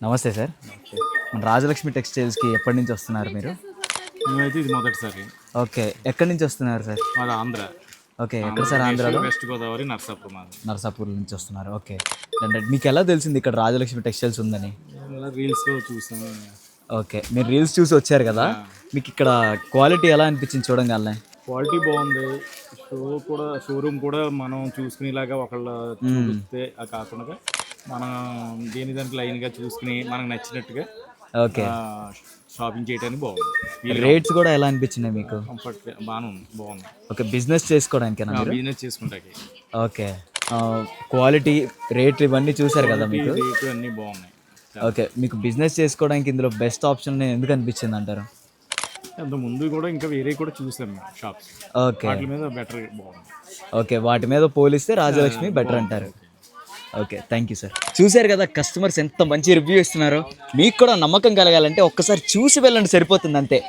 నమస్తే సార్. మన రాజలక్ష్మి టెక్స్టైల్స్కి ఎప్పటి నుంచి వస్తున్నారు మీరు? మేమైతే ఇది మొదటిసారి. ఓకే, ఎక్కడి నుంచి వస్తున్నారు సార్? మాది ఆంధ్ర. ఓకే, ఎక్కడ సార్ ఆంధ్రాలో? వెస్ట్ గోదావరి, నర్సాపురం మాది. నరసాపూర్ నుంచి వస్తున్నారు. ఓకే, మీకు ఎలా తెలిసింది ఇక్కడ రాజలక్ష్మి టెక్స్టైల్స్ ఉందని? ఇలా రీల్స్లో చూసాము. ఓకే, మీరు రీల్స్ చూసి వచ్చారు కదా, మీకు ఇక్కడ క్వాలిటీ ఎలా అనిపించింది చూడంగానే? క్వాలిటీ బాగుంది. షోరూమ్ కూడా మనం చూసుకునేలాగా ఒకళ్ళు చూపిస్తే కాకుండా మనం దానికి లైన్గా చూసుకుని మనకు నచ్చినట్టుగా ఓకే, షాపింగ్ చేయడానికి బాగుంది. రేట్స్ కూడా ఎలా అనిపించినాయి మీకు? కంఫర్ట్ బాగానే ఉంది, బాగుంది. ఓకే, బిజినెస్ చేసుకోవడానికేనా మీరు? బిజినెస్ చేసుకుంటాకి ఓకే, క్వాలిటీ రేట్లు ఇవన్నీ చూసారు కదా మీకు? రేటు అన్నీ బాగున్నాయి. ఓకే, మీకు బిజినెస్ చేసుకోవడానికి ఇందులో బెస్ట్ ఆప్షన్ ఎందుకు అనిపించింది అంటారు? అంత ముందు కూడా ఇంకా వేరే కూడా చూసాం మేము షాప్స్. ఓకే, వాటి మీద బెటర్ బాగుంది. ఓకే, వాటి మీద పోలిస్తే రాజలక్ష్మి బెటర్ అంటారు. Okay, thank you sir. చూశారు కదా కస్టమర్స్ ఎంత మంచి రివ్యూ ఇస్తున్నారో. మీకు కూడా నమ్మకం కలగాలంటే ఒక్కసారి చూసి వెళ్ళండి, సరిపోతుంది అంతే.